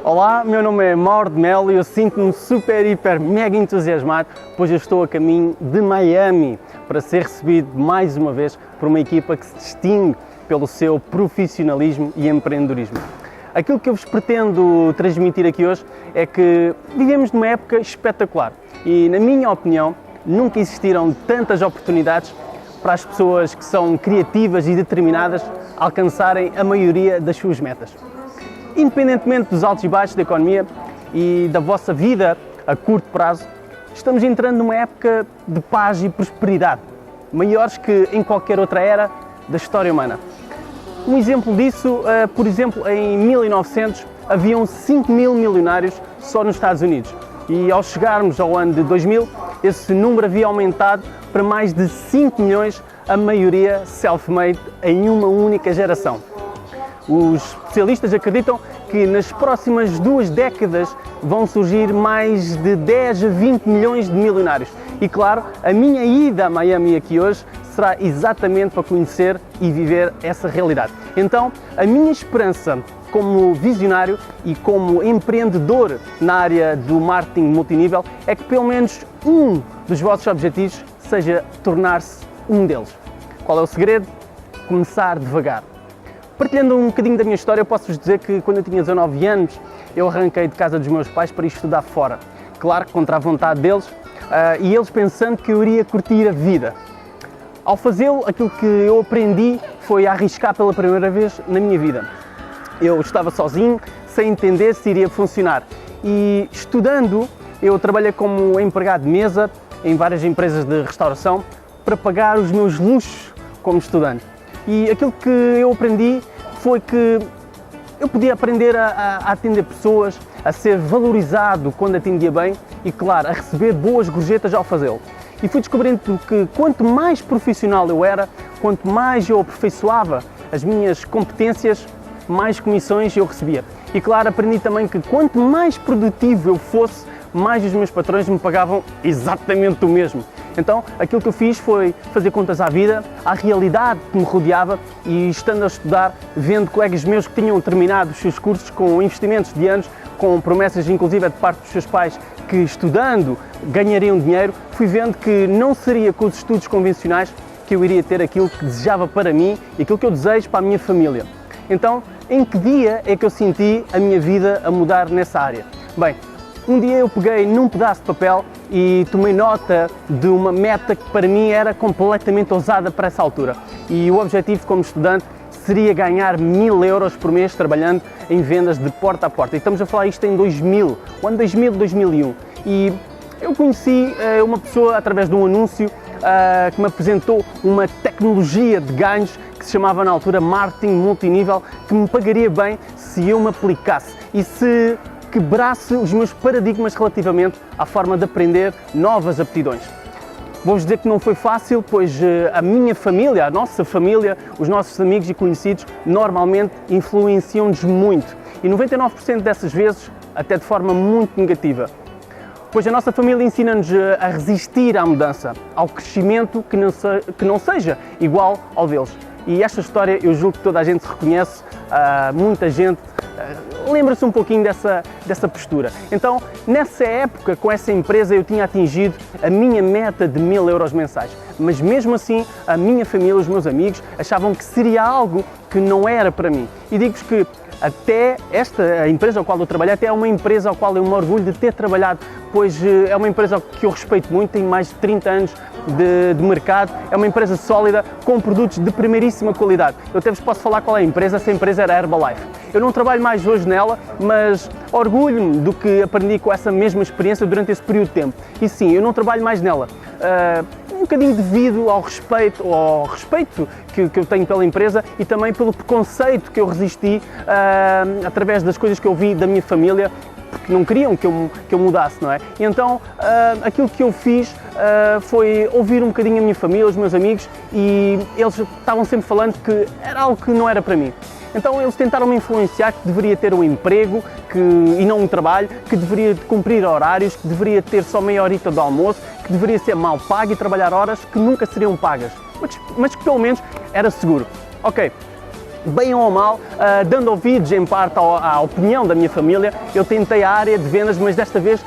Olá, meu nome é Mauro de Melo e eu sinto-me super, hiper, mega entusiasmado, pois eu estou a caminho de Miami para ser recebido mais uma vez por uma equipa que se distingue pelo seu profissionalismo e empreendedorismo. Aquilo que eu vos pretendo transmitir aqui hoje é que vivemos numa época espetacular e, na minha opinião, nunca existiram tantas oportunidades para as pessoas que são criativas e determinadas alcançarem a maioria das suas metas. Independentemente dos altos e baixos da economia e da vossa vida a curto prazo, estamos entrando numa época de paz e prosperidade, maiores que em qualquer outra era da história humana. Um exemplo disso, por exemplo, em 1900 haviam 5 mil milionários só nos Estados Unidos e ao chegarmos ao ano de 2000, esse número havia aumentado para mais de 5 milhões, a maioria self-made em uma única geração. Os especialistas acreditam que nas próximas 2 décadas vão surgir mais de 10 a 20 milhões de milionários. E claro, a minha ida a Miami aqui hoje será exatamente para conhecer e viver essa realidade. Então, a minha esperança como visionário e como empreendedor na área do marketing multinível é que pelo menos um dos vossos objetivos seja tornar-se um deles. Qual é o segredo? Começar devagar. Partilhando um bocadinho da minha história, eu posso-vos dizer que quando eu tinha 19 anos, eu arranquei de casa dos meus pais para ir estudar fora. Claro, contra a vontade deles, e eles pensando que eu iria curtir a vida. Ao fazê-lo, aquilo que eu aprendi foi a arriscar pela primeira vez na minha vida. Eu estava sozinho, sem entender se iria funcionar. E estudando, eu trabalhei como empregado de mesa em várias empresas de restauração para pagar os meus luxos como estudante. E aquilo que eu aprendi foi que eu podia aprender a atender pessoas, a ser valorizado quando atendia bem e, claro, a receber boas gorjetas ao fazê-lo. E fui descobrindo que quanto mais profissional eu era, quanto mais eu aperfeiçoava as minhas competências, mais comissões eu recebia. E, claro, aprendi também que quanto mais produtivo eu fosse, mais os meus patrões me pagavam exatamente o mesmo. Então, aquilo que eu fiz foi fazer contas à vida, à realidade que me rodeava e, estando a estudar, vendo colegas meus que tinham terminado os seus cursos com investimentos de anos, com promessas inclusive de parte dos seus pais que, estudando, ganhariam dinheiro, fui vendo que não seria com os estudos convencionais que eu iria ter aquilo que desejava para mim e aquilo que eu desejo para a minha família. Então, em que dia é que eu senti a minha vida a mudar nessa área? Bem, um dia eu peguei num pedaço de papel e tomei nota de uma meta que para mim era completamente ousada para essa altura. E o objetivo como estudante seria ganhar 1000 euros por mês trabalhando em vendas de porta a porta. E estamos a falar isto em 2000, o ano 2000, 2001. E eu conheci uma pessoa através de um anúncio que me apresentou uma tecnologia de ganhos que se chamava na altura marketing multinível, que me pagaria bem se eu me aplicasse e se quebrasse os meus paradigmas relativamente à forma de aprender novas aptidões. Vou-vos dizer que não foi fácil, pois a minha família, a nossa família, os nossos amigos e conhecidos normalmente influenciam-nos muito e 99% dessas vezes até de forma muito negativa. Pois a nossa família ensina-nos a resistir à mudança, ao crescimento que não seja igual ao deles. E esta história eu julgo que toda a gente se reconhece, muita gente lembra-se um pouquinho dessa postura. Então, nessa época, com essa empresa, eu tinha atingido a minha meta de 1000 euros mensais. Mas mesmo assim, a minha família, os meus amigos, achavam que seria algo que não era para mim. E digo-vos que até a empresa ao qual eu trabalhei, até é uma empresa ao qual eu me orgulho de ter trabalhado, pois é uma empresa que eu respeito muito, tem mais de 30 anos de mercado, é uma empresa sólida, com produtos de primeiríssima qualidade. Eu até vos posso falar qual é a empresa, essa empresa era a Herbalife. Eu não trabalho mais hoje nela, mas orgulho-me do que aprendi com essa mesma experiência durante esse período de tempo. E sim, eu não trabalho mais nela. Um bocadinho devido ao respeito que eu tenho pela empresa e também pelo preconceito que eu resisti através das coisas que eu vi da minha família, porque não queriam que eu mudasse, não é? E então, aquilo que eu fiz foi ouvir um bocadinho a minha família, os meus amigos, e eles estavam sempre falando que era algo que não era para mim. Então eles tentaram me influenciar que deveria ter um emprego e não um trabalho, que deveria cumprir horários, que deveria ter só meia horita do almoço, que deveria ser mal pago e trabalhar horas que nunca seriam pagas, mas que pelo menos era seguro. Ok, bem ou mal, dando ouvidos em parte à opinião da minha família, eu tentei a área de vendas, mas desta vez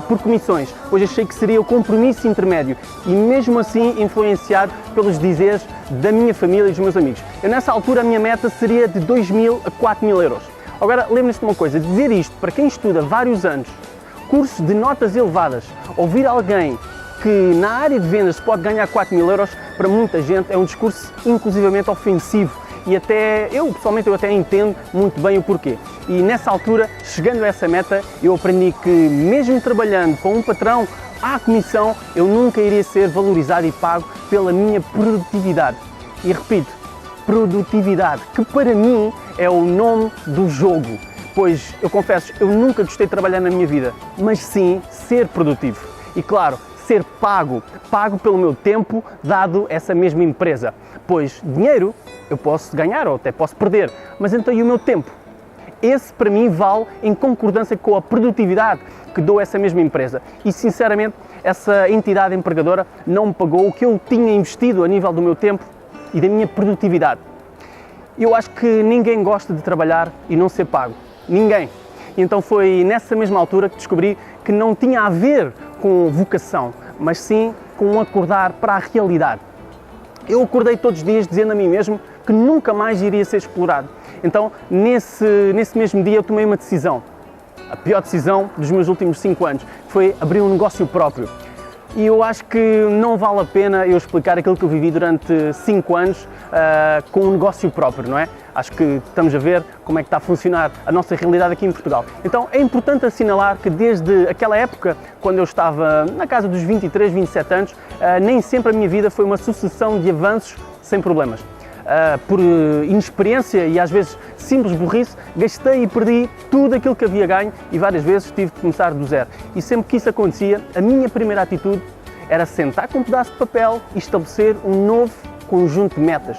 por comissões, pois achei que seria o compromisso intermédio e mesmo assim influenciado pelos dizeres da minha família e dos meus amigos. Eu nessa altura a minha meta seria de 2.000 a 4.000 euros. Agora lembre-se de uma coisa, dizer isto para quem estuda vários anos, cursos de notas elevadas, ouvir alguém que na área de vendas se pode ganhar 4.000 euros, para muita gente é um discurso inclusivamente ofensivo e pessoalmente eu até entendo muito bem o porquê. E nessa altura, chegando a essa meta, eu aprendi que mesmo trabalhando com um patrão à comissão, eu nunca iria ser valorizado e pago pela minha produtividade. E repito, produtividade, que para mim é o nome do jogo, pois eu confesso, eu nunca gostei de trabalhar na minha vida, mas sim ser produtivo. E claro, ser pago pelo meu tempo dado essa mesma empresa, pois dinheiro eu posso ganhar ou até posso perder, mas então e o meu tempo? Esse para mim vale em concordância com a produtividade que dou a essa mesma empresa e sinceramente essa entidade empregadora não me pagou o que eu tinha investido a nível do meu tempo e da minha produtividade. Eu acho que ninguém gosta de trabalhar e não ser pago, ninguém. Então foi nessa mesma altura que descobri que não tinha a ver com vocação, mas sim com um acordar para a realidade. Eu acordei todos os dias dizendo a mim mesmo que nunca mais iria ser explorado. Então, nesse mesmo dia eu tomei uma decisão, a pior decisão dos meus últimos 5 anos, que foi abrir um negócio próprio. E eu acho que não vale a pena eu explicar aquilo que eu vivi durante 5 anos com um negócio próprio, não é? Acho que estamos a ver como é que está a funcionar a nossa realidade aqui em Portugal. Então é importante assinalar que desde aquela época, quando eu estava na casa dos 23, 27 anos, nem sempre a minha vida foi uma sucessão de avanços sem problemas. Por inexperiência e às vezes simples burrice, gastei e perdi tudo aquilo que havia ganho e várias vezes tive de começar do zero. E sempre que isso acontecia, a minha primeira atitude era sentar com um pedaço de papel e estabelecer um novo conjunto de metas.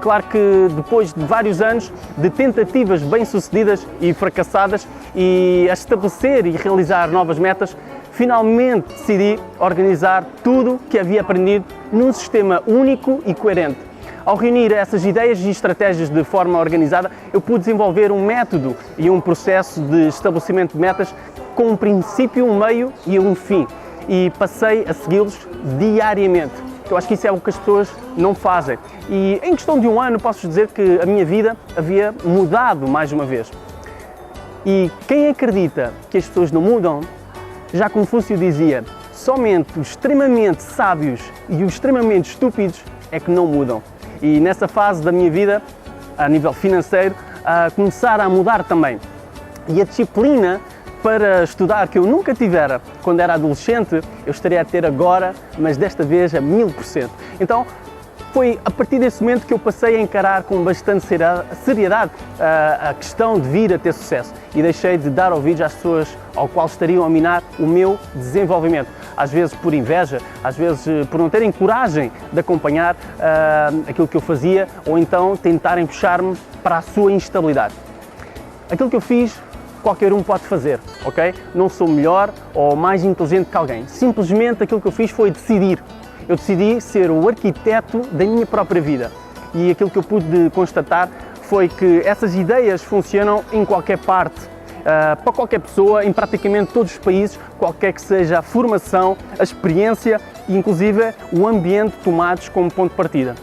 Claro que depois de vários anos de tentativas bem-sucedidas e fracassadas e a estabelecer e realizar novas metas, finalmente decidi organizar tudo que havia aprendido num sistema único e coerente. Ao reunir essas ideias e estratégias de forma organizada, eu pude desenvolver um método e um processo de estabelecimento de metas com um princípio, um meio e um fim. E passei a segui-los diariamente. Eu acho que isso é o que as pessoas não fazem. E em questão de um ano posso dizer que a minha vida havia mudado mais uma vez. E quem acredita que as pessoas não mudam, já Confúcio dizia, somente os extremamente sábios e os extremamente estúpidos é que não mudam. E nessa fase da minha vida, a nível financeiro, começar a mudar também. E a disciplina para estudar que eu nunca tivera quando era adolescente, eu estaria a ter agora, mas desta vez a 1000%. Então, foi a partir desse momento que eu passei a encarar com bastante seriedade a questão de vir a ter sucesso e deixei de dar ouvidos às pessoas ao qual estariam a minar o meu desenvolvimento. Às vezes por inveja, às vezes por não terem coragem de acompanhar aquilo que eu fazia ou então tentarem puxar-me para a sua instabilidade. Aquilo que eu fiz, qualquer um pode fazer, ok? Não sou melhor ou mais inteligente que alguém. Simplesmente aquilo que eu fiz foi decidir. Eu decidi ser o arquiteto da minha própria vida e aquilo que eu pude constatar foi que essas ideias funcionam em qualquer parte, para qualquer pessoa, em praticamente todos os países, qualquer que seja a formação, a experiência e inclusive o ambiente tomados como ponto de partida.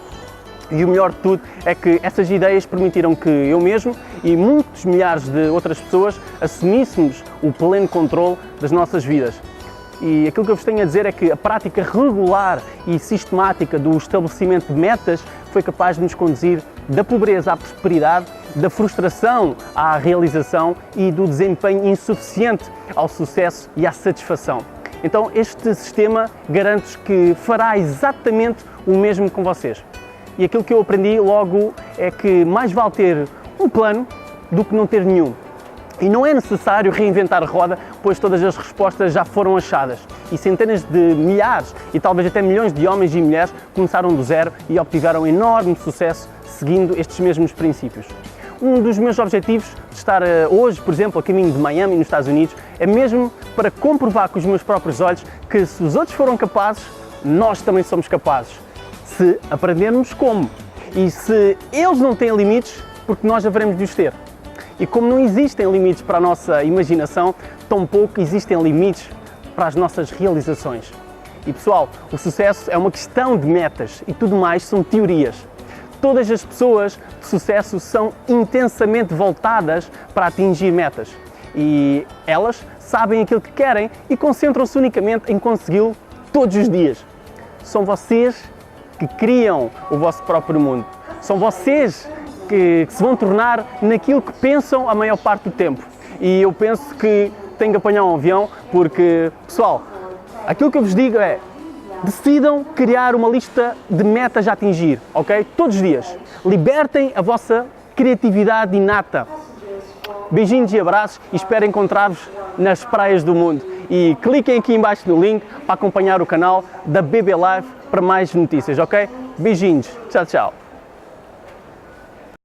E o melhor de tudo é que essas ideias permitiram que eu mesmo e muitos milhares de outras pessoas assumíssemos o pleno controle das nossas vidas. E aquilo que eu vos tenho a dizer é que a prática regular e sistemática do estabelecimento de metas foi capaz de nos conduzir da pobreza à prosperidade, da frustração à realização e do desempenho insuficiente ao sucesso e à satisfação. Então este sistema garante-vos que fará exatamente o mesmo com vocês. E aquilo que eu aprendi logo é que mais vale ter um plano do que não ter nenhum. E não é necessário reinventar a roda, pois todas as respostas já foram achadas. E centenas de milhares e talvez até milhões de homens e mulheres começaram do zero e obtiveram enorme sucesso seguindo estes mesmos princípios. Um dos meus objetivos de estar hoje, por exemplo, a caminho de Miami, nos Estados Unidos, é mesmo para comprovar com os meus próprios olhos que se os outros foram capazes, nós também somos capazes. Se aprendermos como. E se eles não têm limites, porque nós haveremos de os ter. E como não existem limites para a nossa imaginação, tampouco existem limites para as nossas realizações. E pessoal, o sucesso é uma questão de metas e tudo mais são teorias. Todas as pessoas de sucesso são intensamente voltadas para atingir metas. E elas sabem aquilo que querem e concentram-se unicamente em consegui-lo todos os dias. São vocês que criam o vosso próprio mundo. São vocês que se vão tornar naquilo que pensam a maior parte do tempo. E eu penso que tenho que apanhar um avião porque, pessoal, aquilo que eu vos digo é: decidam criar uma lista de metas a atingir, ok? Todos os dias. Libertem a vossa criatividade inata. Beijinhos e abraços e espero encontrar-vos nas praias do mundo. E cliquem aqui em baixo no link para acompanhar o canal da BB Live para mais notícias, ok? Beijinhos. Tchau, tchau.